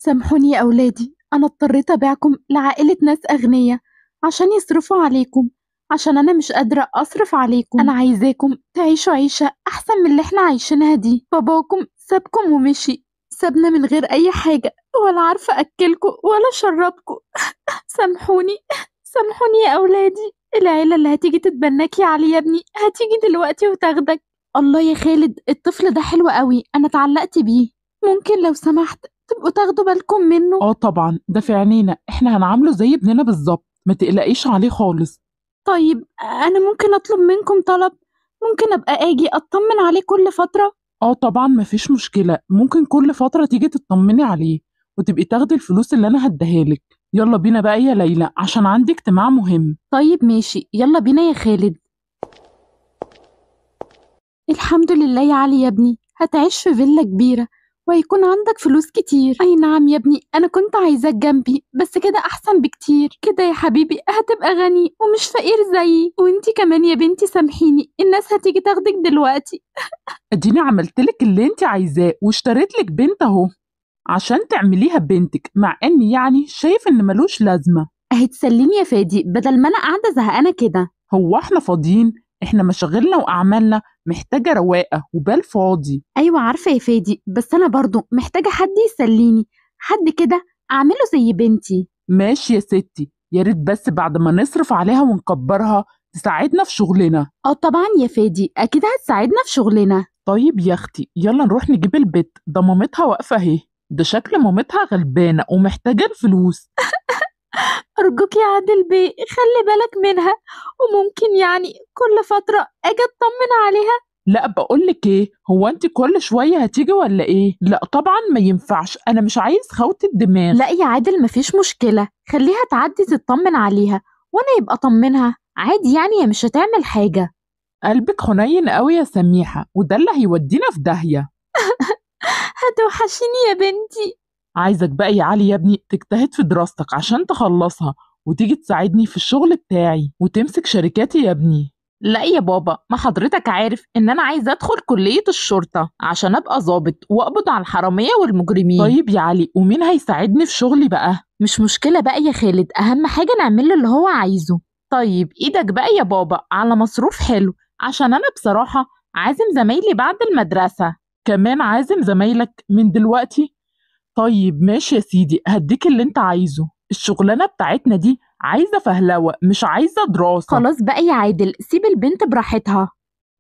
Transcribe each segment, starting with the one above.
سامحوني يا أولادي، أنا اضطريت أبيعكم لعائلة ناس أغنياء عشان يصرفوا عليكم، عشان أنا مش قادرة أصرف عليكم. أنا عايزاكم تعيشوا عيشة أحسن من اللي إحنا عايشينها دي. باباكم سابكم ومشي، سابنا من غير أي حاجة، ولا عارفة أكلكم ولا شربكم. سامحوني، سامحوني يا أولادي. العيلة اللي هتيجي تتبناك يا علي يا ابني هتيجي دلوقتي وتاخدك. الله يا خالد، الطفل ده حلو قوي، أنا اتعلقت بيه. ممكن لو سمحت تبقوا تاخدوا بالكم منه؟ طبعا، ده في عينينا، احنا هنعامله زي ابننا بالظبط، ما تقلقيش عليه خالص. طيب أنا ممكن أطلب منكم طلب؟ ممكن أبقى أجي أطمن عليه كل فترة؟ طبعا مفيش مشكلة، ممكن كل فترة تيجي تطمني عليه وتبقي تاخدي الفلوس اللي انا هديهالك. يلا بينا بقى يا ليلى عشان عندي اجتماع مهم. طيب ماشي، يلا بينا يا خالد. الحمد لله يا علي يا ابني، هتعيش في فيلا كبيرة وهيكون عندك فلوس كتير. أي نعم يا ابني، أنا كنت عايزاك جنبي، بس كده أحسن بكتير. كده يا حبيبي هتبقى غني ومش فقير زيي. وانتي كمان يا بنتي سامحيني، الناس هتيجي تاخدك دلوقتي. اديني عملتلك اللي انت عايزاه واشتريتلك بنت اهو عشان تعمليها بنتك، مع اني يعني شايف ان ملوش لازمة. اهي تسليني يا فادي، بدل ما أنا قاعدة زهقانة كده. هو احنا فاضيين؟ احنا مشاغلنا واعمالنا محتاجة رواقة وبال فاضي. أيوة عارفة يا فادي، بس أنا برضو محتاجة حد يسليني، حد كده أعمله زي بنتي. ماشي يا ستي، يا ريت بس بعد ما نصرف عليها ونكبرها تساعدنا في شغلنا. اه طبعا يا فادي، أكيد هتساعدنا في شغلنا. طيب يا اختي يلا نروح نجيب البت، ده مامتها واقفة اهي، ده شكل مامتها غلبانة ومحتاجة الفلوس. أرجوك يا عادل بيه خلي بالك منها، وممكن يعني كل فترة أجي أطمن عليها. لا بقولك ايه، هو انت كل شوية هتيجي ولا ايه؟ لا طبعا ما ينفعش، انا مش عايز خوت الدماغ. لا يا عادل مفيش مشكلة، خليها تعدي تطمن عليها وأنا يبقى أطمنها عادي، يعني هي مش هتعمل حاجة. قلبك حنين قوي يا سميحة، وده اللي هيودينا في داهية. هتوحشيني يا بنتي. عايزك بقى يا علي يا ابني تجتهد في دراستك عشان تخلصها وتيجي تساعدني في الشغل بتاعي وتمسك شركاتي يا ابني. لا يا بابا، ما حضرتك عارف إن أنا عايزة أدخل كلية الشرطة عشان أبقى ضابط وأقبض على الحرامية والمجرمين. طيب يا علي، ومين هيساعدني في شغلي بقى؟ مش مشكلة بقى يا خالد، أهم حاجة نعمله اللي هو عايزه. طيب إيدك بقى يا بابا على مصروف حلو، عشان أنا بصراحة عازم زمايلي بعد المدرسة. كمان عازم زمايلك من دلوقتي؟ طيب ماشي يا سيدي، هديك اللي انت عايزه، الشغلانة بتاعتنا دي عايزة فهلوة مش عايزة دراسة. خلاص بقى يا عادل، سيب البنت براحتها،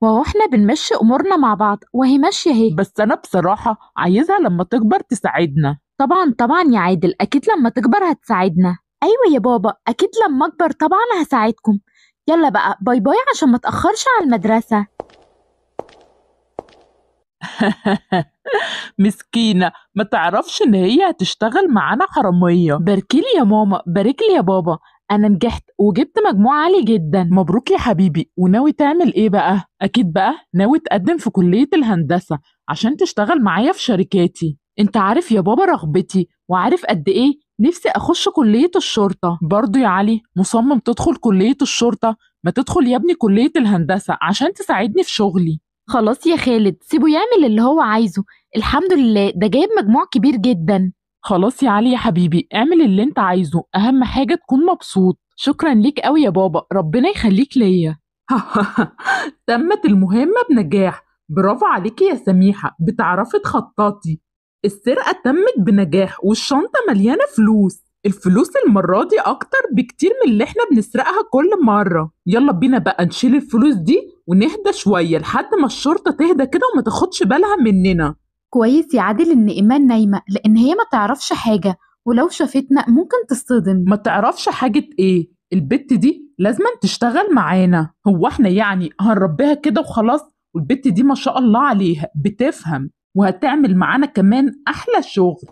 وهو احنا بنمشي أمورنا مع بعض وهي ماشية اهي. بس أنا بصراحة عايزها لما تكبر تساعدنا. طبعا طبعا يا عادل، أكيد لما تكبر هتساعدنا. أيوة يا بابا، أكيد لما أكبر طبعا هساعدكم. يلا بقى باي باي عشان ما تأخرش على المدرسة. مسكينة، ما تعرفش إن هي هتشتغل معانا حرامية. باركيلي يا ماما، باركلي يا بابا، أنا نجحت وجبت مجموع عالي جدا. مبروك يا حبيبي، وناوي تعمل إيه بقى؟ أكيد بقى ناوي تقدم في كلية الهندسة عشان تشتغل معايا في شركاتي. انت عارف يا بابا رغبتي، وعارف قد ايه نفسي اخش كلية الشرطة. برضو يا علي مصمم تدخل كلية الشرطة؟ ما تدخل يا ابني كلية الهندسة عشان تساعدني في شغلي. خلاص يا خالد، سيبه يعمل اللي هو عايزه، الحمد لله ده جايب مجموع كبير جدا. خلاص يا علي يا حبيبي، اعمل اللي انت عايزه، اهم حاجة تكون مبسوط. شكرا ليك قوي يا بابا، ربنا يخليك ليا. تمت المهمة بنجاح، برافو عليكي يا سميحة، بتعرفي تخططي. السرقة تمت بنجاح والشنطة مليانة فلوس، الفلوس المرة دي أكتر بكتير من اللي احنا بنسرقها كل مرة. يلا بينا بقى نشيل الفلوس دي ونهدى شوية لحد ما الشرطة تهدى كده وما تاخدش بالها مننا. كويس يا عادل ان ايمان نايمة، لان هي ما تعرفش حاجة، ولو شافتنا ممكن تصطدم. ما تعرفش حاجة ايه؟ البت دي لازم تشتغل معانا، هو احنا يعني هنربيها كده وخلاص؟ والبت دي ما شاء الله عليها بتفهم وهتعمل معانا كمان أحلى شغل.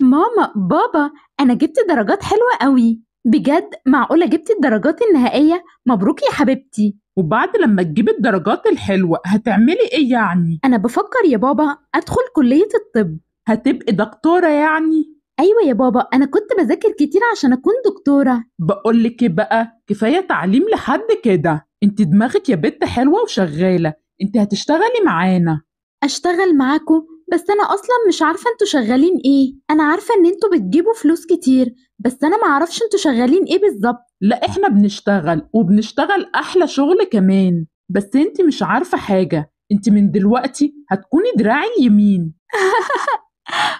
ماما بابا، انا جبت درجات حلوة قوي بجد، معقولة جبت الدرجات النهائية؟ مبروك يا حبيبتي. وبعد لما تجيب الدرجات الحلوة هتعملي ايه يعني؟ انا بفكر يا بابا ادخل كلية الطب. هتبقي دكتورة يعني؟ ايوه يا بابا، انا كنت بذاكر كتير عشان اكون دكتورة. بقولك ايه بقى، كفاية تعليم لحد كده، انت دماغك يا بنت حلوة وشغالة، انت هتشتغلي معانا. اشتغل معاكم؟ بس أنا أصلا مش عارفة انتوا شغالين ايه. أنا عارفة ان انتوا بتجيبوا فلوس كتير، بس أنا معرفش انتوا شغالين ايه بالظبط. لا احنا بنشتغل وبنشتغل احلى شغل كمان، بس انت مش عارفة حاجة، انت من دلوقتي هتكوني دراعي اليمين.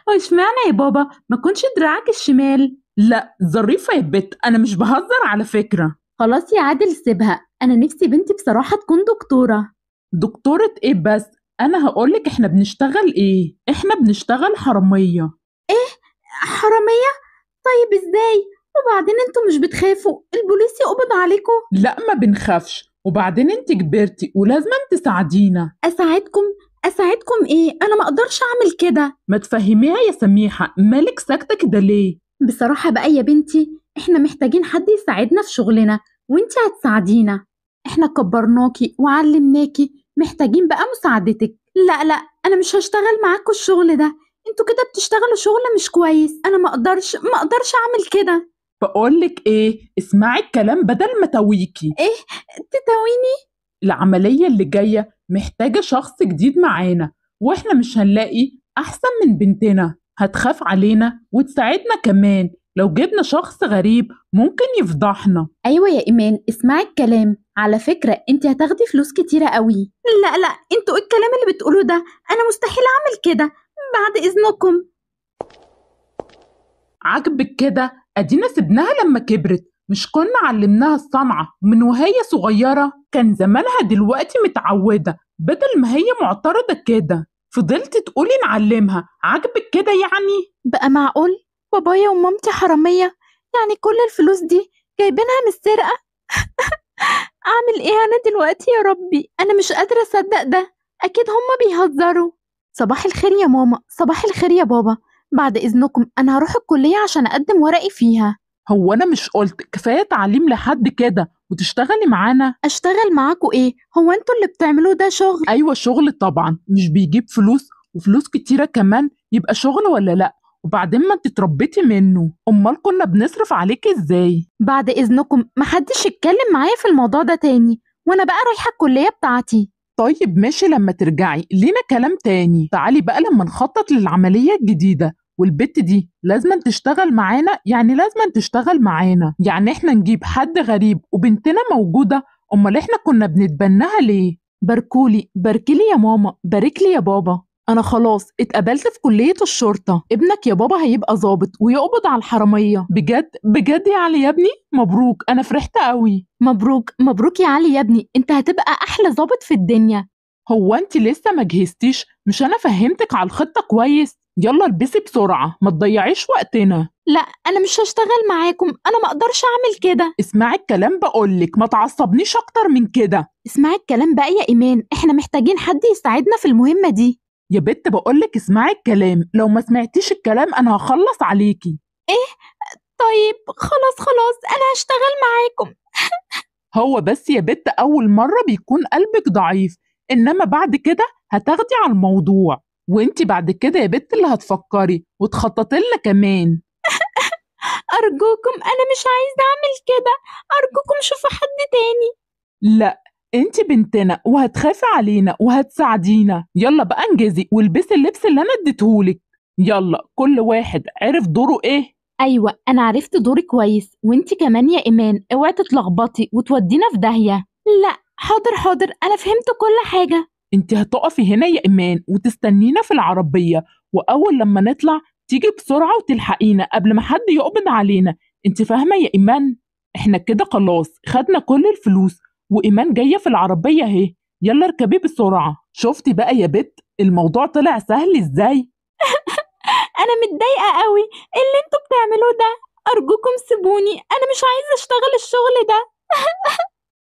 واشمعنى يا بابا ما كنش دراعك الشمال؟ لا ظريفة يا بت، انا مش بهزر على فكرة. خلاص يا عادل سيبها، أنا نفسي بنتي بصراحة تكون دكتورة. دكتورة ايه بس؟ انا هقولك احنا بنشتغل ايه، احنا بنشتغل حرامية. حرامية؟ طيب ازاي؟ وبعدين انتوا مش بتخافوا البوليس يقبض عليكم؟ لا ما بنخافش، وبعدين انت كبرتي ولازم تساعدينا. أساعدكم؟ أساعدكم ايه؟ أنا ما أقدرش أعمل كده. ما تفهميها يا سميحة، مالك ساكتة كده ليه؟ بصراحة بقى يا بنتي، احنا محتاجين حد يساعدنا في شغلنا، وانتي هتساعدينا. احنا كبرناكي وعلمناكي، محتاجين بقى مساعدتك. لا لا، انا مش هشتغل معاكوا الشغل ده، انتوا كده بتشتغلوا شغل مش كويس. انا ما اقدرش اعمل كده. بقولك ايه، اسمعي الكلام بدل ما تويكي. ايه؟ تتاويني؟ العملية اللي جاية محتاجة شخص جديد معانا، واحنا مش هنلاقي احسن من بنتنا، هتخاف علينا وتساعدنا كمان. لو جبنا شخص غريب ممكن يفضحنا. ايوه يا ايمان، اسمعي الكلام. على فكرة انتي هتاخدي فلوس كتيرة قوي. لا لا، انتوا ايه الكلام اللي بتقولوه ده؟ انا مستحيل اعمل كده، بعد اذنكم. عاجبك كده؟ ادينا سبناها لما كبرت، مش كنا علمناها الصنعة من وهي صغيرة؟ كان زمانها دلوقتي متعودة، بدل ما هي معترضة كده. فضلت تقولي نعلمها، عاجبك كده يعني؟ بقى معقول بابايا ومامتي حرامية؟ يعني كل الفلوس دي جايبينها من السرقة؟ أعمل إيه أنا دلوقتي يا ربي؟ أنا مش قادرة أصدق ده، أكيد هما بيهزروا. صباح الخير يا ماما، صباح الخير يا بابا. بعد إذنكم أنا هروح الكلية عشان أقدم ورقي فيها. هو انا مش قلت كفاية تعليم لحد كده وتشتغلي معانا؟ أشتغل معاكوا إيه؟ هو أنتوا اللي بتعملوه ده شغل؟ ايوه شغل طبعا، مش بيجيب فلوس وفلوس كتيرة كمان، يبقى شغل ولا لا؟ وبعدين ما انت اتربيتي منه، امال كنا بنصرف عليكي ازاي؟ بعد إذنكم محدش يتكلم معايا في الموضوع ده تاني، وأنا بقى رايحة الكلية بتاعتي. طيب ماشي، لما ترجعي لينا كلام تاني. تعالي بقى لما نخطط للعملية الجديدة، والبت دي لازم تشتغل معانا، يعني لازم تشتغل معانا، يعني احنا نجيب حد غريب وبنتنا موجودة؟ امال احنا كنا بنتبناها ليه؟ باركولي، باركلي يا ماما، باركلي يا بابا. انا خلاص اتقبلت في كلية الشرطة، ابنك يا بابا هيبقى ضابط ويقبض على الحرامية. بجد بجد يا علي يا ابني، مبروك، انا فرحت قوي. مبروك مبروك يا علي يا ابني، أنت هتبقى أحلى ضابط في الدنيا. هو انت لسه ما جهزتيش؟ مش انا فهمتك على الخطة كويس؟ يلا البسي بسرعة، ما تضيعيش وقتنا. لا، انا مش هشتغل معاكم، انا ما اقدرش اعمل كده. اسمعي الكلام بقولك، ما تعصبنيش اكتر من كده. اسمعي الكلام بقى يا ايمان، احنا محتاجين حد يساعدنا في المهمة دي. يا بت بقولك اسمعي الكلام، لو ما سمعتيش الكلام انا هخلص عليكي. ايه؟ طيب خلاص خلاص، انا هشتغل معاكم. هو بس يا بت اول مرة بيكون قلبك ضعيف، انما بعد كده هتاخدي على الموضوع، وانت بعد كده يا بت اللي هتفكري وتخططي لنا كمان. ارجوكم انا مش عايزة اعمل كده، ارجوكم شوفوا حد تاني. لا انت بنتنا وهتخافي علينا وهتساعدينا. يلا بقى انجزي والبسي اللبس اللي انا اديتهولك. يلا كل واحد عرف دوره ايه. ايوه انا عرفت دوري كويس، وانتي كمان يا ايمان اوعي تتلخبطي وتودينا في داهية. لا حاضر حاضر، انا فهمت كل حاجة. انت هتقفي هنا يا ايمان وتستنينا في العربية، واول لما نطلع تيجي بسرعة وتلحقينا قبل ما حد يقبض علينا. انت فاهمة يا ايمان؟ احنا كده خلاص خدنا كل الفلوس، وايمان جاية في العربية اهي. يلا اركبي بسرعة. شفتي بقى يا بت الموضوع طلع سهل ازاي؟ انا متضايقة قوي، إيه اللي انتوا بتعملوه ده؟ ارجوكم سيبوني، انا مش عايزة اشتغل الشغل ده.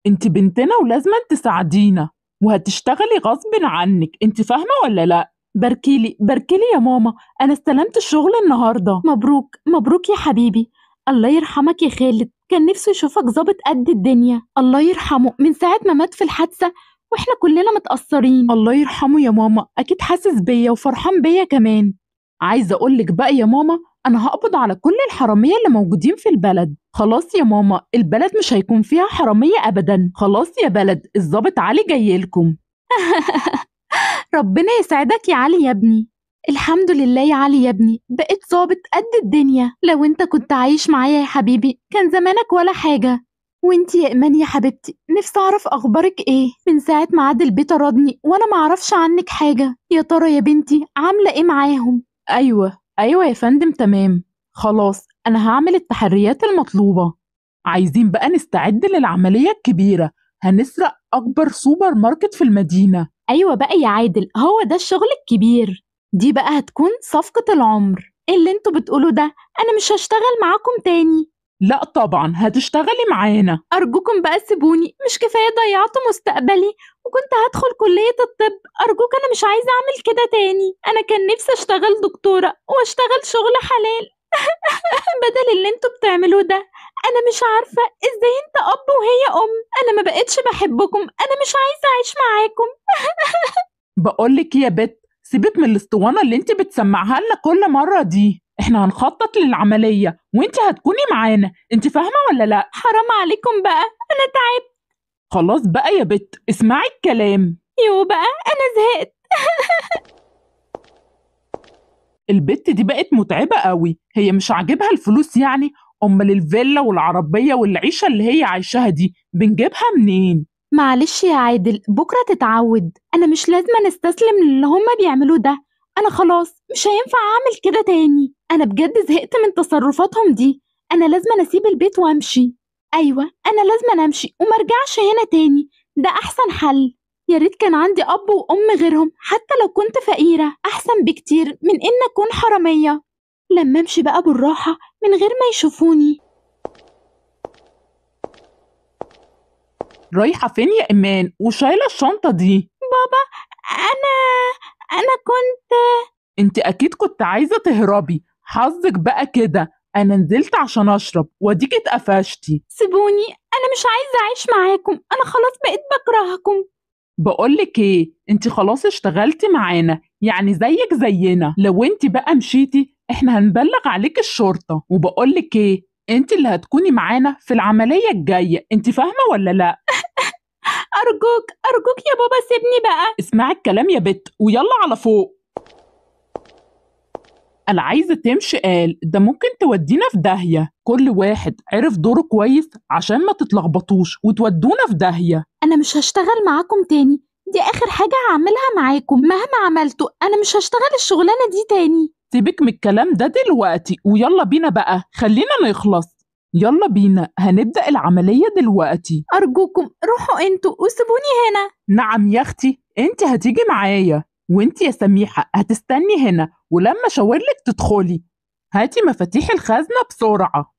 انت بنتنا ولازم تساعدينا، وهتشتغلي غصب عنك، انت فاهمة ولا لا؟ باركيلي باركيلي يا ماما، انا استلمت الشغل النهاردة. مبروك مبروك يا حبيبي. الله يرحمك يا خالد، كان نفسه يشوفك ظابط قد الدنيا. الله يرحمه، من ساعة ما مات في الحادثة واحنا كلنا متأثرين. الله يرحمه يا ماما، اكيد حاسس بيا وفرحان بيا كمان. عايزة اقولك بقى يا ماما، انا هقبض على كل الحرامية اللي موجودين في البلد. خلاص يا ماما، البلد مش هيكون فيها حرامية ابدا. خلاص يا بلد، الظابط علي جايلكم. ربنا يسعدك يا علي يا ابني. الحمد لله يا علي يا ابني، بقيت ظابط قد الدنيا. لو انت كنت عايش معايا يا حبيبي كان زمانك ولا حاجة. وانتي يا ايمان يا حبيبتي، نفسي اعرف اخبارك ايه من ساعة ما عادل بيه طردني وانا معرفش عنك حاجة. يا ترى يا بنتي عاملة ايه معاهم؟ ايوه يا فندم، تمام. خلاص انا هعمل التحريات المطلوبة. عايزين بقى نستعد للعملية الكبيرة. هنسرق اكبر سوبر ماركت في المدينة. ايوه بقى يا عادل، هو ده الشغل الكبير. دي بقى هتكون صفقة العمر. إيه اللي انتوا بتقولوا ده؟ انا مش هشتغل معاكم تاني. لا طبعا هتشتغلي معانا. أرجوكم بقى سيبوني، مش كفاية ضيعتوا مستقبلي وكنت هدخل كلية الطب. أرجوك، أنا مش عايزة أعمل كده تاني. أنا كان نفسي أشتغل دكتورة وأشتغل شغل حلال بدل اللي انتوا بتعملوه ده. أنا مش عارفة إزاي انت أب وهي أم. أنا ما بقتش بحبكم، أنا مش عايزة أعيش معاكم. بقولك يا بت، سيبك من الاسطوانة اللي انت بتسمعها لنا كل مرة دي. احنا هنخطط للعملية وانت هتكوني معانا، انت فاهمة ولا لا؟ حرام عليكم بقى، أنا تعبت. خلاص بقى يا بت، اسمعي الكلام. يو بقى، أنا زهقت. البت دي بقت متعبة قوي. هي مش عاجبها الفلوس يعني؟ امال الفيلا والعربية والعيشة اللي هي عايشاها دي بنجيبها منين؟ معلش يا عادل، بكرة تتعود. أنا مش لازم أستسلم للي هما بيعملوه ده. أنا خلاص مش هينفع أعمل كده تاني. أنا بجد زهقت من تصرفاتهم دي. أنا لازم أسيب البيت وأمشي. أيوة، أنا لازم أمشي ومرجعش هنا تاني. ده أحسن حل. يا ريت كان عندي أب وأم غيرهم، حتى لو كنت فقيرة أحسن بكتير من إن أكون حرامية. لما أمشي بقى بالراحة من غير ما يشوفوني. رايحة فين يا إيمان وشايلة الشنطة دي؟ بابا، أنا كنت. انت أكيد كنت عايزة تهربي. حظك بقى كده، أنا نزلت عشان أشرب وديكي اتقفشتي. سيبوني، أنا مش عايزة أعيش معاكم. أنا خلاص بقيت بكرهكم. بقولك ايه، انت خلاص اشتغلتي معانا يعني زيك زينا. لو انت بقى مشيتي احنا هنبلغ عليك الشرطة. وبقولك ايه، انت اللي هتكوني معانا في العملية الجاية، انت فاهمة ولا لا؟ أرجوك يا بابا سيبني بقى. اسمعي الكلام يا بت ويلا على فوق. انا عايزة تمشي، قال ده ممكن تودينا في داهية. كل واحد عرف دوره كويس عشان ما تتلخبطوش وتودونا في داهية. أنا مش هشتغل معاكم تاني. دي آخر حاجة هعملها معاكم. مهما عملتوا أنا مش هشتغل الشغلانة دي تاني. سيبك من الكلام ده دلوقتي ويلا بينا بقى، خلينا نخلص. يلا بينا، هنبدأ العملية دلوقتي. أرجوكم روحوا انتوا وسيبوني هنا. نعم يا اختي، انت هتيجي معايا. وانت يا سميحة هتستني هنا، ولما شاورلك تدخلي. هاتي مفاتيح الخزنة بسرعة.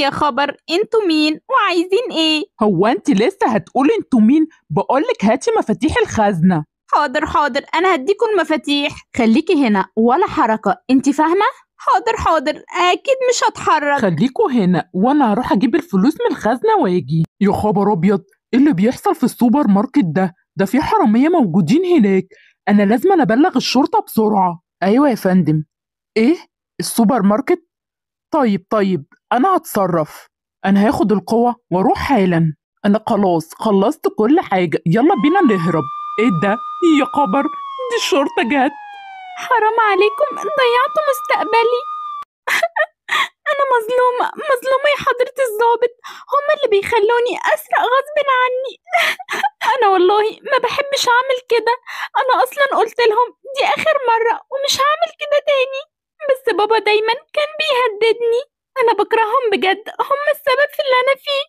يا خبر، انتوا مين وعايزين ايه؟ هو انت لسه هتقولي انتوا مين؟ بقولك هاتي مفاتيح الخزنة. حاضر، أنا هديكم المفاتيح. خليكي هنا ولا حركة، انت فاهمة؟ حاضر، أكيد مش هتحرك. خليكوا هنا وانا هروح اجيب الفلوس من الخزنة واجي. يا خبر ابيض، ايه اللي بيحصل في السوبر ماركت ده؟ ده في حرامية موجودين هناك. انا لازم ابلغ الشرطة بسرعة. ايوه يا فندم. ايه؟ السوبر ماركت؟ طيب انا هتصرف. انا هاخد القوة واروح حالا. انا خلاص خلصت كل حاجة، يلا بينا نهرب. ايه ده؟ يا خبر، دي الشرطة جت. حرام عليكم، ضيعتوا مستقبلي. أنا مظلومة يا حضرة الضابط. هما اللي بيخلوني أسرق غصب عني. أنا والله ما بحبش أعمل كده. أنا أصلا قلت لهم دي آخر مرة ومش هعمل كده تاني. بس بابا دايما كان بيهددني. أنا بكرههم بجد، هم السبب في اللي أنا فيه.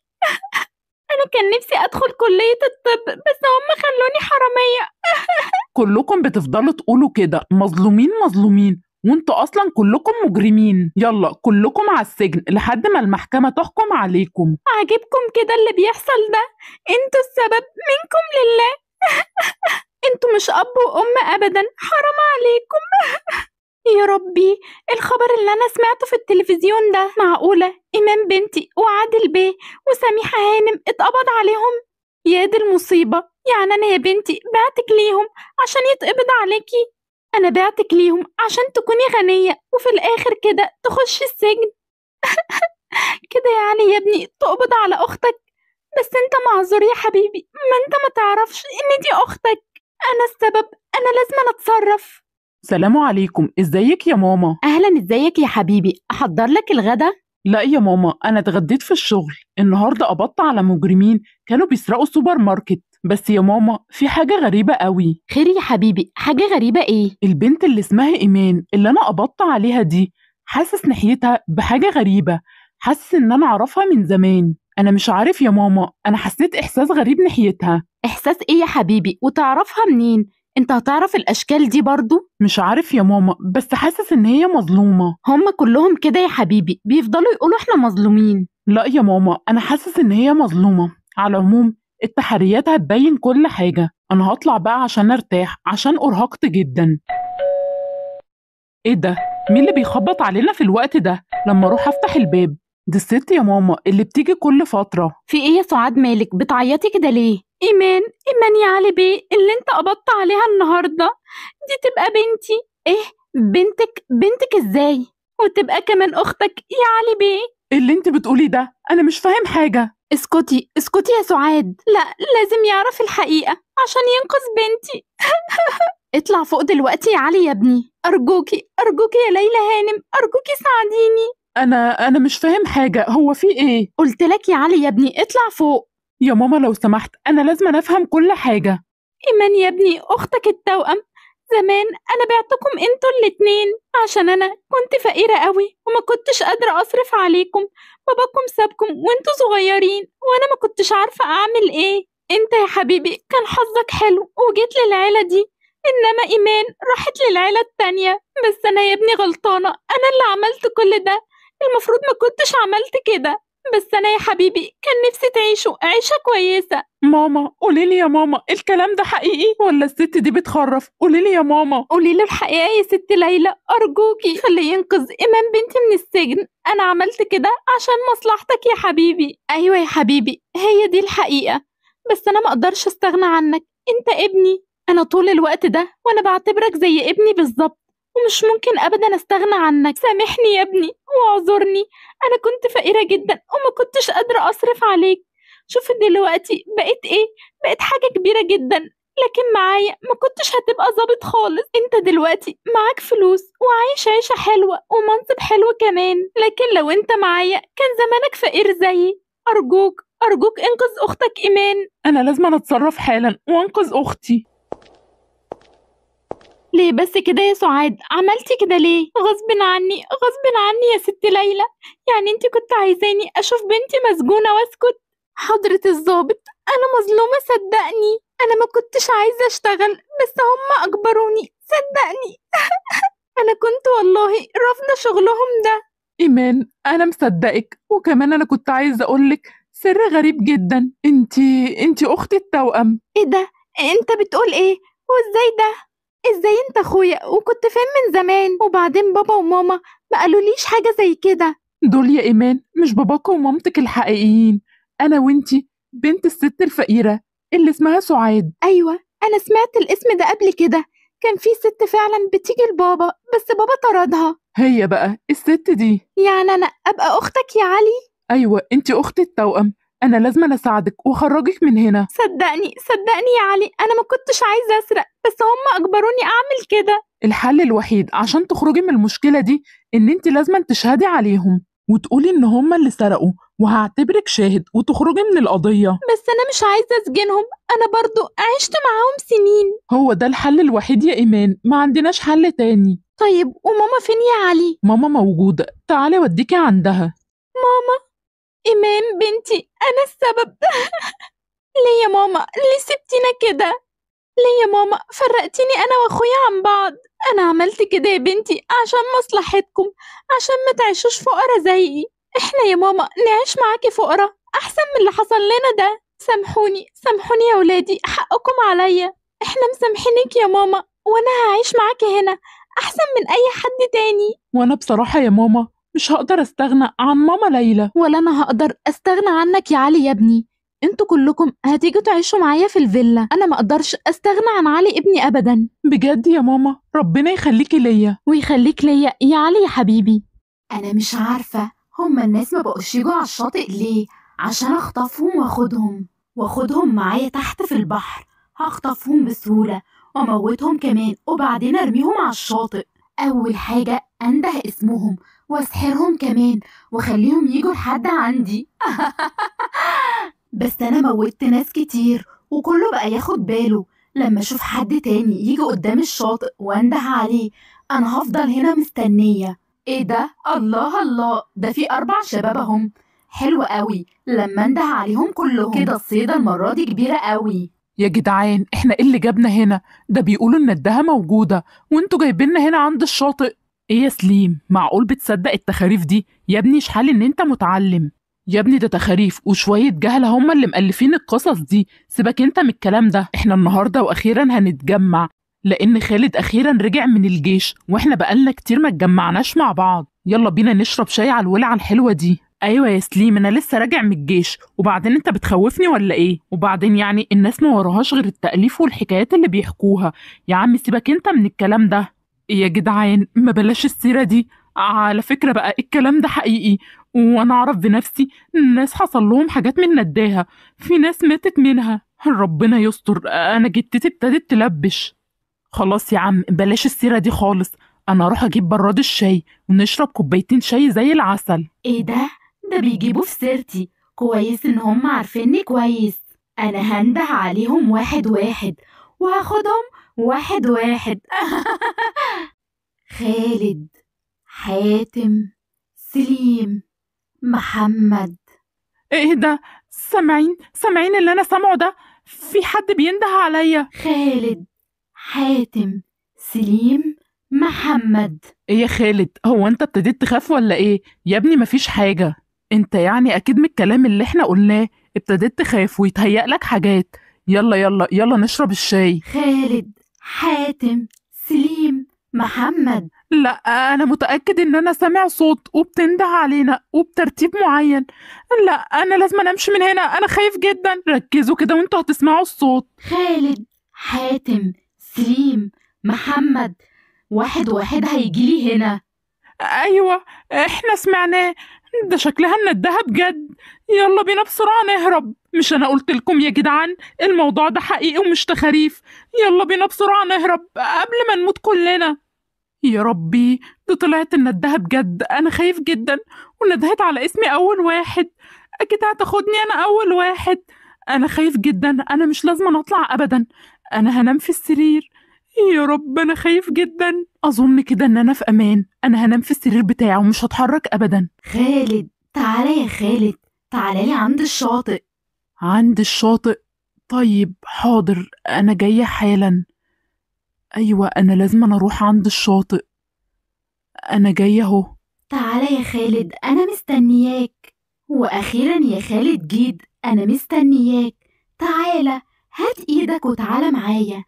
أنا كان نفسي أدخل كلية الطب بس هم خلوني حرامية. كلكم بتفضلوا تقولوا كده، مظلومين مظلومين، وانتوا اصلا كلكم مجرمين. يلا كلكم على السجن لحد ما المحكمة تحكم عليكم. عاجبكم كده اللي بيحصل ده؟ انتوا السبب، منكم لله. انتوا مش أب وأم أبدا، حرام عليكم. يا ربي، الخبر اللي أنا سمعته في التلفزيون ده معقولة إيمان بنتي وعادل بيه وسميحة هانم اتقبض عليهم؟ يا دي المصيبة. يعني أنا يا بنتي بعتك ليهم عشان يتقبض عليكي؟ أنا بعتك ليهم عشان تكوني غنية وفي الآخر كده تخشي السجن. كده يعني يا ابني تقبض على أختك؟ بس انت معذور يا حبيبي، ما انت ما تعرفش ان دي أختك. أنا السبب، أنا لازم أتصرف. سلام عليكم، ازيك يا ماما؟ أهلا، ازيك يا حبيبي؟ أحضر لك الغدا؟ لا يا ماما، أنا اتغديت في الشغل. النهاردة قبضت على مجرمين كانوا بيسرقوا سوبر ماركت. بس يا ماما في حاجة غريبة قوي. خير يا حبيبي؟ حاجة غريبة إيه؟ البنت اللي اسمها إيمان اللي أنا قبضت عليها دي، حاسس ناحيتها بحاجة غريبة. حاسس إن أنا أعرفها من زمان. أنا مش عارف يا ماما، أنا حسيت إحساس غريب ناحيتها. إحساس إيه يا حبيبي؟ وتعرفها منين؟ أنت هتعرف الأشكال دي برضو؟ مش عارف يا ماما، بس حاسس إن هي مظلومة. هم كلهم كده يا حبيبي، بيفضلوا يقولوا إحنا مظلومين. لا يا ماما، أنا حاسس إن هي مظلومة. على العموم التحريات هتبين كل حاجة. أنا هطلع بقى عشان أرتاح، عشان أرهقت جدا. إيه ده؟ مين اللي بيخبط علينا في الوقت ده؟ لما أروح أفتح الباب، دي الست يا ماما اللي بتيجي كل فترة. في إيه يا سعاد؟ مالك بتعيطي كده ليه؟ إيمان يا علي بيه اللي أنت قبضت عليها النهاردة دي تبقى بنتي. إيه؟ بنتك إزاي؟ وتبقى كمان أختك يا علي بيه؟ إيه اللي أنت بتقولي ده؟ أنا مش فاهم حاجة. اسكتي يا سعاد، لا لازم يعرف الحقيقة عشان ينقذ بنتي. اطلع فوق دلوقتي يا علي يا ابني، أرجوكي يا ليلى هانم، أرجوكي ساعديني. أنا مش فاهم حاجة، هو في إيه؟ قلت لك يا علي يا ابني اطلع فوق. يا ماما لو سمحت، أنا لازم أفهم كل حاجة. إيمان يا ابني أختك التوأم. زمان أنا بعتكم انتوا الاتنين عشان أنا كنت فقيرة قوي وما كنتش قادرة أصرف عليكم. باباكم سابكم وانتوا صغيرين وأنا ما كنتش عارفة أعمل إيه. انت يا حبيبي كان حظك حلو وجيت للعيلة دي، إنما إيمان راحت للعيلة التانية. بس أنا يا ابني غلطانة، أنا اللي عملت كل ده. المفروض ما كنتش عملت كده. بس أنا يا حبيبي كان نفسي تعيشوا عيشة كويسة. ماما قوليلي يا ماما، الكلام ده حقيقي ولا الست دي بتخرف؟ قوليلي يا ماما. قولي له الحقيقة يا ست ليلى أرجوكي، خليه ينقذ إيمان بنتي من السجن. أنا عملت كده عشان مصلحتك يا حبيبي. أيوة يا حبيبي، هي دي الحقيقة. بس أنا ما أقدرش أستغنى عنك، أنت ابني. أنا طول الوقت ده وأنا بعتبرك زي ابني بالظبط، ومش ممكن أبدا أستغنى عنك. سامحني يا ابني واعذرني، أنا كنت فقيرة جدا وما كنتش قادرة أصرف عليك. شوف دلوقتي بقيت إيه؟ بقيت حاجة كبيرة جدا، لكن معايا ما كنتش هتبقى ظابط خالص. انت دلوقتي معاك فلوس وعايش عيشة حلوة ومنصب حلو كمان، لكن لو انت معايا كان زمانك فقير زيي. أرجوك انقذ أختك إيمان. أنا لازم أتصرف حالا وأنقذ أختي. ليه بس كده يا سعاد؟ عملتي كده ليه؟ غصب عني يا ست ليلى. يعني انت كنت عايزاني أشوف بنتي مسجونة واسكت؟ حضرة الضابط، أنا مظلومة صدقني. أنا ما كنتش عايزة أشتغل بس هم أجبروني صدقني. أنا كنت والله رافضة شغلهم ده. إيمان أنا مصدقك، وكمان أنا كنت عايزة أقولك سر غريب جدا. انتي أختي التوأم. إيه ده؟ أنت بتقول إيه؟ وإزاي ده؟ إزاي أنت أخويا وكنت فين من زمان؟ وبعدين بابا وماما ما قالوليش حاجة زي كده. دول يا إيمان مش باباك ومامتك الحقيقيين. أنا وإنتي بنت الست الفقيرة اللي اسمها سعاد. أيوة، أنا سمعت الاسم ده قبل كده. كان في ست فعلا بتيجي لبابا بس بابا طردها. هي بقى الست دي. يعني أنا أبقى أختك يا علي؟ أيوة انتي أختي التوأم. أنا لازم أساعدك وأخرجك من هنا. صدقني يا علي، أنا ما كنتش عايزة أسرق بس هم أجبروني أعمل كده. الحل الوحيد عشان تخرجي من المشكلة دي إن انتي لازم تشهدي عليهم وتقولي إن هما اللي سرقوا، وهعتبرك شاهد وتخرجي من القضية. بس أنا مش عايزة أسجنهم، أنا برضو عشت معاهم سنين. هو ده الحل الوحيد يا إيمان، ما عندناش حل تاني. طيب وماما فين يا علي؟ ماما موجودة، تعالي أوديكي عندها. ماما؟ إيمان بنتي أنا السبب. ليه يا ماما؟ ليه سبتينا كده؟ ليه يا ماما فرقتيني أنا وأخويا عن بعض؟ أنا عملت كده يا بنتي عشان مصلحتكم، عشان ما تعيشوش فقرا زيي. إحنا يا ماما نعيش معاكي فقرا أحسن من اللي حصل لنا ده. سامحوني يا ولادي، حقكم عليا. إحنا مسامحينك يا ماما، وأنا هعيش معاكي هنا أحسن من أي حد تاني. وأنا بصراحة يا ماما مش هقدر أستغنى عن ماما ليلى. ولا أنا هقدر أستغنى عنك يا علي يا ابني. انتوا كلكم هتيجوا تعيشوا معايا في الفيلا، انا ما اقدرش استغنى عن علي ابني ابدا. بجد يا ماما ربنا يخليكي ليا. ويخليك ليا يا علي يا حبيبي. أنا مش عارفة هما الناس ما بقوش يجوا على الشاطئ ليه؟ عشان أخطفهم وأخدهم معايا تحت في البحر. هخطفهم بسهولة وأموتهم كمان وبعدين أرميهم على الشاطئ. أول حاجة أنده اسمهم وأسحرهم كمان وأخليهم يجوا لحد عندي. بس أنا موتت ناس كتير وكله بقى ياخد باله. لما أشوف حد تاني يجي قدام الشاطئ وأنده عليه أنا هفضل هنا مستنية. إيه ده؟ الله الله، ده في 4 شباب اهم. حلو قوي، لما انده عليهم كلهم كده الصيدة المرة دي كبيرة قوي. يا جدعان احنا ايه اللي جابنا هنا؟ ده بيقولوا ان الندهة موجودة وانتوا جايبيننا هنا عند الشاطئ. ايه يا سليم، معقول بتصدق التخاريف دي؟ يا ابني اشحال ان انت متعلم. يا ابني ده تخاريف وشوية جهلة هم اللي مألفين القصص دي. سيبك انت من الكلام ده، احنا النهاردة واخيرا هنتجمع لان خالد اخيرا رجع من الجيش واحنا بقالنا كتير ما اتجمعناش مع بعض. يلا بينا نشرب شاي على الولعة الحلوة دي. ايوه يا سليم، انا لسه راجع من الجيش وبعدين انت بتخوفني ولا ايه؟ وبعدين يعني الناس ما وراهاش غير التأليف والحكايات اللي بيحكوها. يا عم سيبك انت من الكلام ده. يا جدعان ما بلاش السيرة دي. على فكرة بقى الكلام ده حقيقي وانا اعرف بنفسي الناس حصل لهم حاجات من نداها، في ناس ماتت منها. ربنا يستر، انا جتتي ابتدت تلبش. خلاص يا عم بلاش السيرة دي خالص، انا اروح اجيب براد الشاي ونشرب كوبايتين شاي زي العسل. ايه ده؟ ده بيجيبوا في سيرتي. كويس ان هم عارفيني كويس. انا هنده عليهم واحد واحد وهاخدهم واحد واحد. خالد، حاتم، سليم، محمد. ايه ده؟ سامعين اللي انا سامعه ده؟ في حد بينده عليا. خالد، حاتم، سليم، محمد. ايه يا خالد، هو انت ابتديت تخاف ولا ايه؟ يا ابني مفيش حاجة. انت يعني اكيد من الكلام اللي احنا قلناه ابتديت تخاف ويتهيأ لك حاجات. يلا يلا يلا نشرب الشاي. خالد، حاتم، سليم، محمد. لا انا متأكد ان انا سامع صوت وبتنده علينا وبترتيب معين. لا انا لازم امشي من هنا، انا خايف جدا. ركزوا كده وانتوا هتسمعوا الصوت. خالد، حاتم، سليم، محمد. واحد واحد هيجيلي هنا. ايوه احنا سمعناه، ده شكلها الندهة بجد. يلا بينا بسرعة نهرب. مش انا قلت لكم يا جدعان الموضوع ده حقيقي ومش تخاريف؟ يلا بينا بسرعة نهرب قبل ما نموت كلنا. يا ربي، دي طلعت الندهة بجد. انا خايف جدا وندهت على اسمي اول واحد. اكيد هتاخدني انا اول واحد. انا خايف جدا، انا مش لازم اطلع ابدا. انا هنام في السرير. يا رب انا خايف جدا. اظن كده ان انا في امان، انا هنام في السرير بتاعي ومش هتحرك ابدا. خالد، تعالى يا خالد، تعالى لي عند الشاطئ. عند الشاطئ؟ طيب حاضر، انا جاية حالا. ايوه انا لازم اروح عند الشاطئ. انا جاية اهو. تعالى يا خالد، أنا مستنياك. وأخيرا يا خالد جيت، أنا مستنياك. تعالى، هات إيدك وتعالى معايا.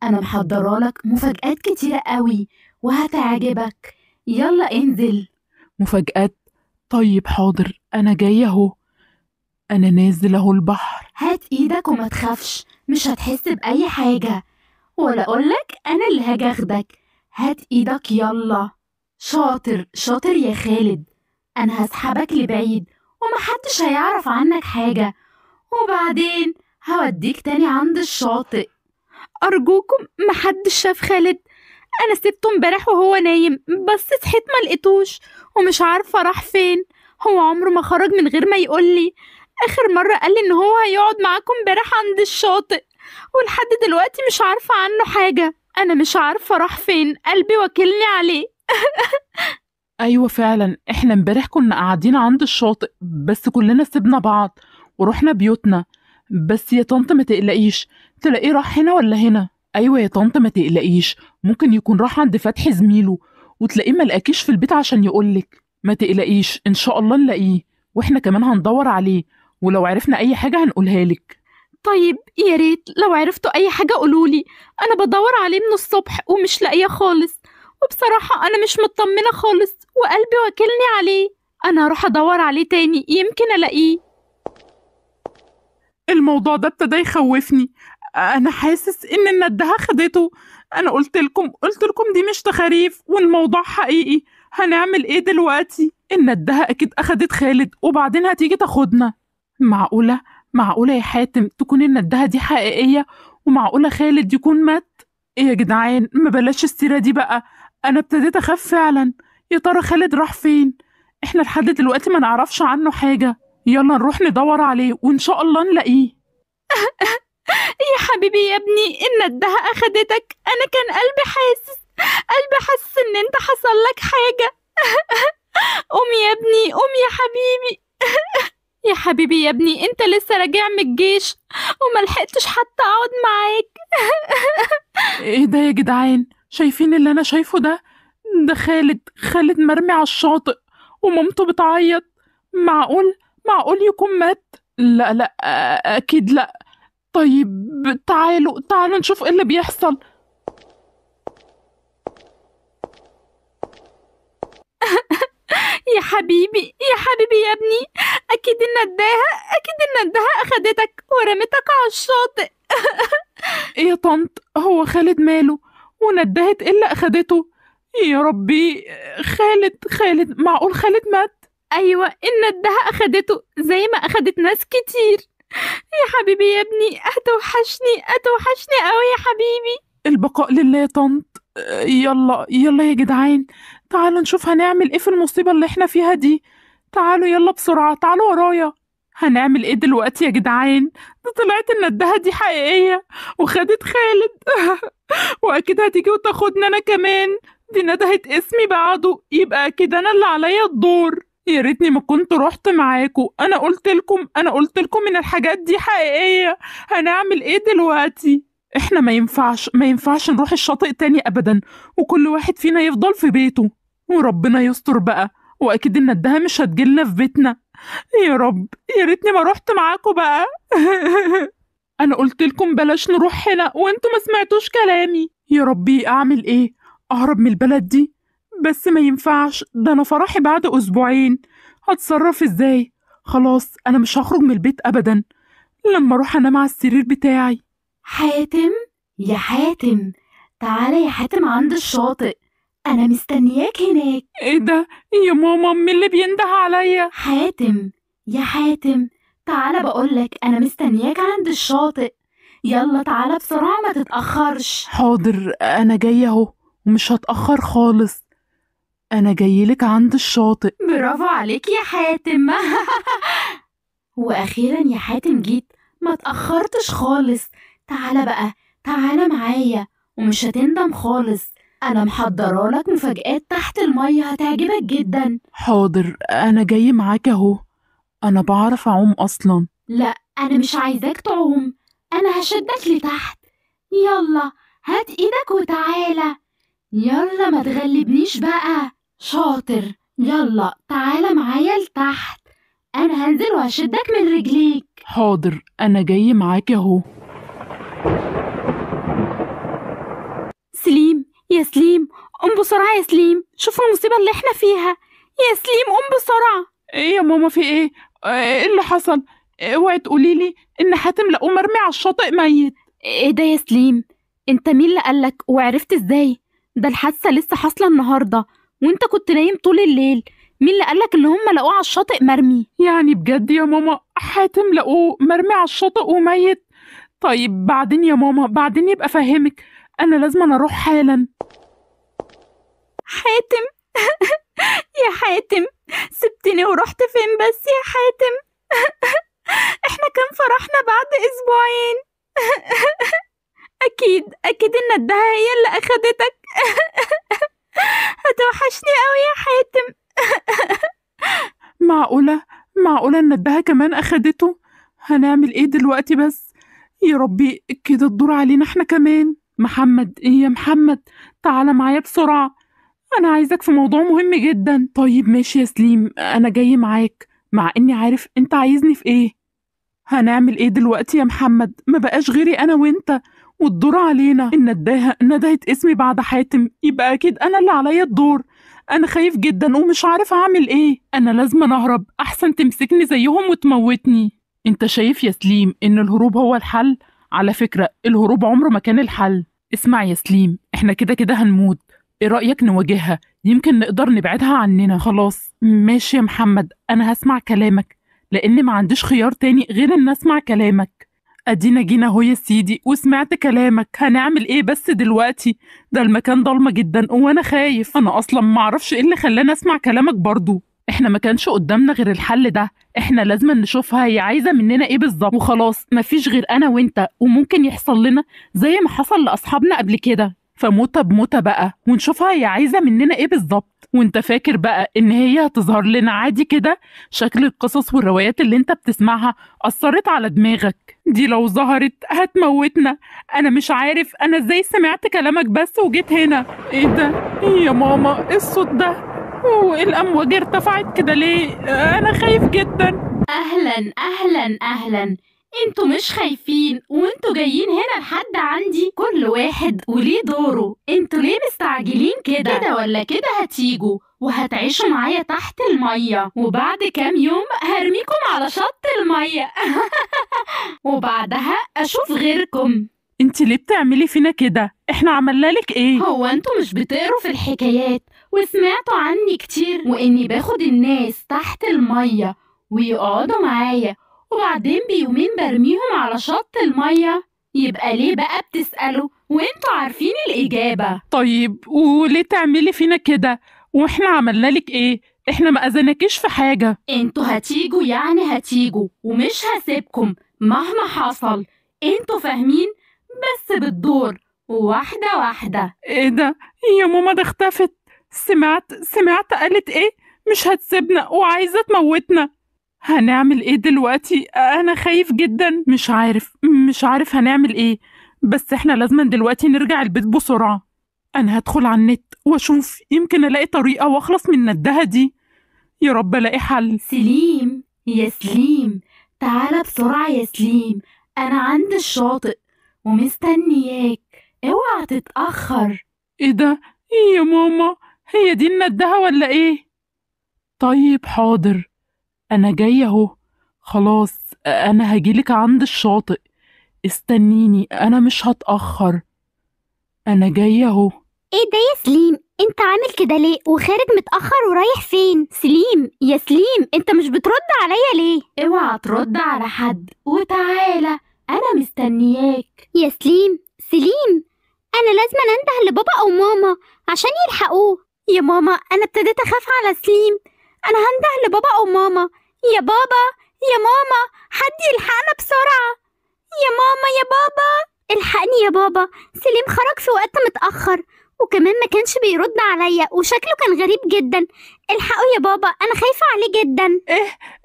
أنا محضرالك مفاجآت كتيرة قوي وهتعجبك. يلا انزل. مفاجآت؟ طيب حاضر، انا جاية اهو. انا نازل اهو البحر. هات إيدك وما تخافش، مش هتحس بأي حاجة. ولا أقولك أنا اللي هاجي أخدك. هات إيدك يلا. شاطر شاطر يا خالد. أنا هسحبك لبعيد ومحدش هيعرف عنك حاجة، وبعدين هوديك تاني عند الشاطئ. أرجوكم محدش شاف خالد. أنا سبته امبارح وهو نايم، بس صحيت ما لقيتوش ومش عارفة راح فين. هو عمره ما خرج من غير ما يقولي. آخر مرة قالي إن هو هيقعد معاكم امبارح عند الشاطئ، ولحد دلوقتي مش عارفة عنه حاجة. أنا مش عارفة راح فين، قلبي وكلني عليه. ايوه فعلا احنا امبارح كنا قاعدين عند الشاطئ بس كلنا سيبنا بعض ورحنا بيوتنا. بس يا طنط ما تقلقيش، تلاقيه راح هنا ولا هنا. ايوه يا طنط ما تقلقيش، ممكن يكون راح عند فتحي زميله وتلاقيه ما لقاكيش في البيت عشان يقولك. ما تقلقيش ان شاء الله نلاقيه، واحنا كمان هندور عليه، ولو عرفنا اي حاجة هنقولها لك. طيب يا ريت لو عرفتوا أي حاجة قولولي. أنا بدور عليه من الصبح ومش لاقيه خالص، وبصراحة أنا مش مطمنة خالص وقلبي واكلني عليه. أنا هروح أدور عليه تاني يمكن ألاقيه. الموضوع ده ابتدى يخوفني. انا حاسس ان الندهة خدته. انا قلت لكم دي مش تخاريف والموضوع حقيقي. هنعمل ايه دلوقتي؟ الندهة اكيد اخدت خالد وبعدين هتيجي تاخدنا. معقولة يا حاتم تكون الندهة دي حقيقية؟ ومعقولة خالد يكون مات؟ ايه يا جدعان، ما بلاش السيرة دي بقى، انا ابتديت اخاف فعلا. يا ترى خالد راح فين؟ احنا لحد دلوقتي ما نعرفش عنه حاجة. يلا نروح ندور عليه وان شاء الله نلاقيه. يا حبيبي يا ابني، الندهة أخدتك. أنا كان قلبي حاسس إن أنت حصل لك حاجة. قوم يا ابني، قوم يا حبيبي. يا حبيبي يا ابني، أنت لسه راجع من الجيش وملحقتش حتى أقعد معاك. ايه ده يا جدعان؟ شايفين اللي انا شايفه ده؟ ده خالد مرمي على الشاطئ ومامته بتعيط. معقول يكون مات؟ لا لا، اكيد لا. طيب تعالوا نشوف ايه اللي بيحصل. يا حبيبي يا ابني، أكيد الندهة أخدتك ورمتك على الشاطئ. ايه يا طنط، هو خالد ماله؟ وندهت ايه اللي اخدته؟ يا ربي، خالد معقول خالد مات؟ أيوة، الندهة أخدته زي ما أخدت ناس كتير. يا حبيبي يا ابني، هتوحشني قوي يا حبيبي. البقاء لله يا طنط. يلا يا جدعان، تعالوا نشوف هنعمل ايه في المصيبة اللي احنا فيها دي. تعالوا يلا بسرعة، تعالوا ورايا. هنعمل ايه دلوقتي يا جدعان؟ ده طلعت الندهة دي حقيقية وخدت خالد. واكيد هتيجي وتاخدنا انا كمان. دي ندهت اسمي بعده، يبقى اكيد انا اللي عليا الدور. يا ريتني ما كنت رحت معاكم. انا قلت لكم ان الحاجات دي حقيقية. هنعمل ايه دلوقتي؟ احنا ما ينفعش نروح الشاطئ تاني ابدا، وكل واحد فينا يفضل في بيته، وربنا يستر بقى. واكيد الندهة مش هتجيلنا في بيتنا. يا رب، يا ريتني ما رحت معاكم بقى. انا قلت لكم بلاش نروح هنا وانتوا ما سمعتوش كلامي. يا ربي، اعمل ايه؟ اهرب من البلد دي؟ بس ما ينفعش، ده انا فرحي بعد اسبوعين. هتصرف ازاي؟ خلاص، انا مش هخرج من البيت ابدا. لما اروح انام على السرير بتاعي. حاتم، يا حاتم، تعالى يا حاتم عند الشاطئ، أنا مستنياك هناك. ايه ده يا ماما؟ مين اللي بينده عليا؟ حاتم، يا حاتم، تعالى بقولك أنا مستنياك عند الشاطئ. يلا تعالى بسرعة، ما تتأخرش. حاضر، انا جايه اهو ومش هتأخر خالص. انا جايلك عند الشاطئ. برافو عليك يا حاتم. وأخيرا يا حاتم جيت، ما تأخرتش خالص. تعالى بقى، تعالى معايا ومش هتندم خالص. أنا محضرالك مفاجآت تحت المية هتعجبك جدا. حاضر، انا جاي معاك اهو. انا بعرف اعوم اصلا. لا، أنا مش عايزاك تعوم، أنا هشدك لتحت. يلا هات إيدك وتعالى. يلا ما تغلبنيش بقى، شاطر. يلا تعالى معايا لتحت، أنا هنزل وهشدك من رجليك. حاضر، انا جاي معاك اهو. سليم، يا سليم، قوم بسرعة يا سليم، شوف المصيبة اللي احنا فيها. يا سليم قوم بسرعة. ايه يا ماما، في ايه؟ ايه اللي حصل؟ اوعي تقوليلي ان حاتم لقوه مرمي على الشاطئ ميت. ايه ده يا سليم؟ انت مين اللي قالك وعرفت ازاي؟ ده الحادثة لسه حاصلة النهاردة وانت كنت نايم طول الليل. مين اللي قالك ان هم لقوه على الشاطئ مرمي؟ يعني بجد يا ماما حاتم لقوه مرمي على الشاطئ وميت؟ طيب بعدين يا ماما، بعدين يبقى فهمك. انا لازم اروح حالا. حاتم. يا حاتم، سبتني ورحت فين بس يا حاتم؟ احنا كان فرحنا بعد اسبوعين. اكيد الندهة هي اللي اخدتك. هتوحشني قوي يا حاتم. معقولة الندهة كمان اخدته؟ هنعمل ايه دلوقتي بس؟ يا ربي، كده الدور علينا احنا كمان. محمد، ايه يا محمد؟ تعالى معايا بسرعة، انا عايزك في موضوع مهم جدا. طيب ماشي يا سليم، انا جاي معاك مع اني عارف انت عايزني في ايه. هنعمل ايه دلوقتي يا محمد؟ ما بقاش غيري انا وانت والدور علينا. الندهة ندهت اسمي بعد حاتم، يبقى اكيد انا اللي عليا الدور. انا خايف جدا ومش عارف اعمل ايه. انا لازم اهرب احسن تمسكني زيهم وتموتني. انت شايف يا سليم ان الهروب هو الحل؟ على فكرة الهروب عمره ما كان الحل. اسمع يا سليم، احنا كده هنموت. ايه رأيك نواجهها؟ يمكن نقدر نبعدها عننا. خلاص ماشي يا محمد، انا هسمع كلامك لان ما عنديش خيار تاني غير ان اسمع كلامك. ادينا جينا اهو يا سيدي وسمعت كلامك. هنعمل ايه بس دلوقتي؟ ده المكان ضلمه جدا وانا خايف. انا اصلا معرفش ايه اللي خلاني اسمع كلامك برضو. احنا ما كانش قدامنا غير الحل ده. احنا لازم نشوفها هي عايزه مننا ايه بالظبط وخلاص. مفيش غير انا وانت، وممكن يحصل لنا زي ما حصل لاصحابنا قبل كده. فموتة بموتة بقى ونشوفها هي عايزه مننا ايه بالظبط. وانت فاكر بقى ان هي هتظهر لنا عادي كده؟ شكل القصص والروايات اللي انت بتسمعها أثرت على دماغك. دي لو ظهرت هتموتنا. انا مش عارف انا ازاي سمعت كلامك بس وجيت هنا. ايه ده يا ماما؟ ايه الصوت ده؟ والامواج ارتفعت كده ليه؟ انا خايف جدا. أهلا أهلا أهلا. انتوا مش خايفين وانتوا جايين هنا لحد عندي؟ كل واحد وليه دوره. انتوا ليه مستعجلين كده ولا كده هتيجوا وهتعيشوا معايا تحت المية، وبعد كام يوم هرميكم على شط المية وبعدها أشوف غيركم. انت ليه بتعملي فينا كده؟ احنا عملنا لك ايه؟ هو انتوا مش بتقروا في الحكايات وسمعتوا عني كتير، واني باخد الناس تحت المية ويقعدوا معايا وبعدين بيومين برميهم على شط المية؟ يبقى ليه بقى بتسألوا وانتوا عارفين الإجابة؟ طيب وليه تعملي فينا كده؟ واحنا عملنا لك ايه؟ احنا ما اذنكيش في حاجة. انتوا هتيجوا يعني هتيجوا ومش هسيبكم مهما حصل. انتوا فاهمين؟ بس بالدور واحدة واحدة. ايه ده يا ماما؟ ده اختفت. سمعت قالت ايه؟ مش هتسيبنا وعايزة تموتنا. هنعمل ايه دلوقتي؟ انا خايف جدا. مش عارف هنعمل ايه. بس احنا لازم دلوقتي نرجع البيت بسرعة. انا هدخل على النت واشوف يمكن الاقي طريقة واخلص من الندهة دي. يا رب الاقي حل. سليم يا سليم، تعالى بسرعة يا سليم، أنا عند الشاطئ ومستنياك، اوعى تتأخر. ايه ده يا ماما؟ هي دي الندهة ولا ايه؟ طيب حاضر، انا جاية اهو. خلاص انا هجيلك عند الشاطئ. استنيني، انا مش هتأخر. انا جاية اهو. ايه ده يا سليم؟ انت عامل كده ليه وخارج متأخر ورايح فين؟ سليم يا سليم، انت مش بترد عليا ليه؟ اوعى ترد على حد وتعالى، أنا مستنياك. يا سليم، انا لازم انده لبابا او ماما عشان يلحقوه. يا ماما، انا ابتديت اخاف على سليم. انا هنده لبابا او ماما. يا بابا يا ماما، حد يلحقنا بسرعة. يا ماما يا بابا، الحقني يا بابا. سليم خرج في وقت متأخر وكمان ما كانش بيرد عليا وشكله كان غريب جدا. الحقوا يا بابا، انا خايفة عليه جدا.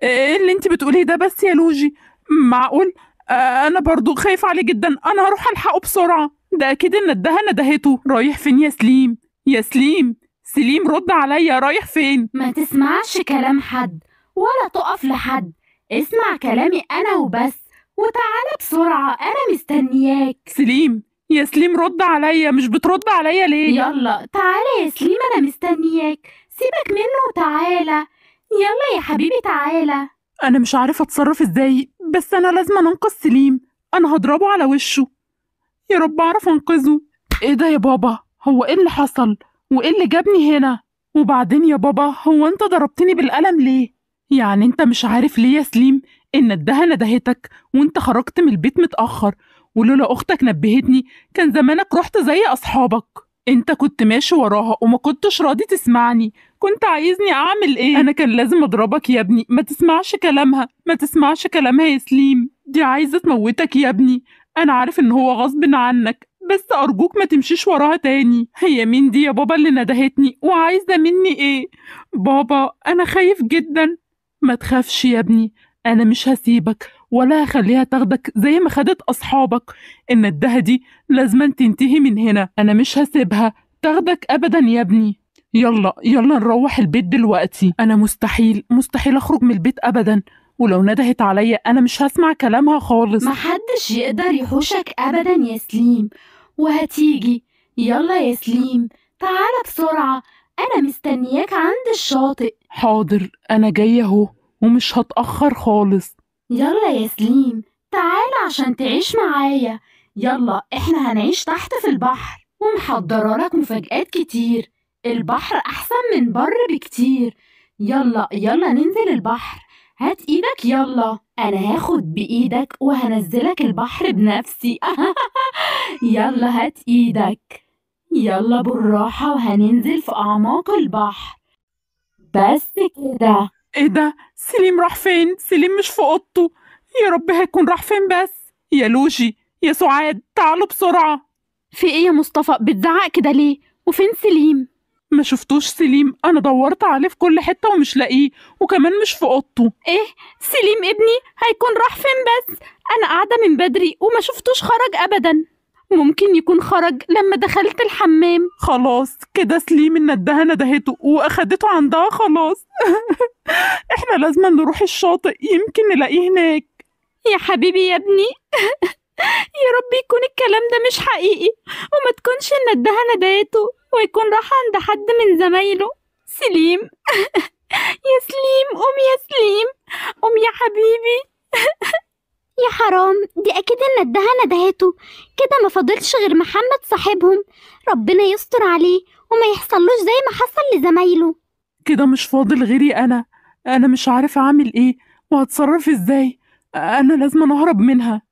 ايه اللي انت بتقوليه ده بس يا لوجي؟ معقول؟ انا برضو خايف عليه جدا. انا هروح الحقه بسرعة. ده اكيد الندهة ندهته. رايح فين يا سليم؟ يا سليم رد عليا، رايح فين؟ ما تسمعش كلام حد ولا تقف لحد، اسمع كلامي أنا وبس، وتعالى بسرعة أنا مستنياك. سليم، يا سليم رد عليا. مش بترد عليا ليه؟ يلا تعالى يا سليم، أنا مستنياك، سيبك منه وتعالى. يلا يا حبيبي تعالى. انا مش عارفة اتصرف ازاي، بس انا لازم انقذ سليم. انا هضربه على وشه. يا رب اعرف انقذه. ايه ده يا بابا؟ هو ايه اللي حصل؟ وايه اللي جابني هنا؟ وبعدين يا بابا، هو انت ضربتني بالقلم ليه؟ يعني انت مش عارف ليه يا سليم ان الندهة ندهتك وانت خرجت من البيت متأخر؟ ولولا اختك نبهتني كان زمانك رحت زي اصحابك. انت كنت ماشي وراها وما كنتش راضي تسمعني. كنت عايزني اعمل ايه؟ انا كان لازم اضربك يا ابني. ما تسمعش كلامها يا سليم. دي عايزة تموتك يا ابني. انا عارف ان هو غصب عنك، بس ارجوك ما تمشيش وراها تاني. هي مين دي يا بابا اللي ندهتني وعايزة مني ايه؟ بابا انا خايف جدا. ما تخافش يا ابني، انا مش هسيبك ولا هخليها تاخدك زي ما خدت اصحابك. الندهة دي لازم تنتهي من هنا. انا مش هسيبها تاخدك ابدا يا ابني. يلا نروح البيت دلوقتي. انا مستحيل اخرج من البيت ابدا. ولو ندهت عليا انا مش هسمع كلامها خالص. محدش يقدر يحوشك أبدا يا سليم، وهتيجي. يلا يا سليم تعالى بسرعة، أنا مستنياك عند الشاطئ. حاضر، انا جاية اهو ومش هتأخر خالص. يلا يا سليم تعالى عشان تعيش معايا. يلا احنا هنعيش تحت في البحر، ومحضرة لك مفاجآت كتير. البحر أحسن من بر بكتير. يلا ننزل البحر، هات ايدك يلا، انا هاخد بايدك وهنزلك البحر بنفسي. يلا هات ايدك، يلا بالراحة وهننزل في اعماق البحر. بس كده. ايه ده؟ سليم راح فين؟ سليم مش في اوضته. يا رب هيكون راح فين بس. يا لوجي، يا سعاد، تعالوا بسرعة. في ايه يا مصطفى بتزعق كده ليه؟ وفين سليم؟ ما شفتوش سليم، انا دورت عليه في كل حتة ومش لاقيه، وكمان مش في اوضته. ايه؟ سليم ابني هيكون راح فين بس؟ انا قاعدة من بدري وما شفتوش خرج ابدا. ممكن يكون خرج لما دخلت الحمام. خلاص كده سليم الندهة ندهته واخدته عندها خلاص. احنا لازم نروح الشاطئ، يمكن نلاقيه هناك. يا حبيبي يا ابني. يا رب يكون الكلام ده مش حقيقي، وما تكونش الندهة ندهته ويكون راح عند حد من زمايله. سليم. يا سليم قوم، يا سليم قوم يا حبيبي. يا حرام، دي أكيد الندهة ندهته. كده ما فاضلش غير محمد صاحبهم، ربنا يستر عليه وما يحصلوش زي ما حصل لزمايله. كده مش فاضل غيري انا مش عارف اعمل ايه وهتصرف ازاي. انا لازم اهرب منها.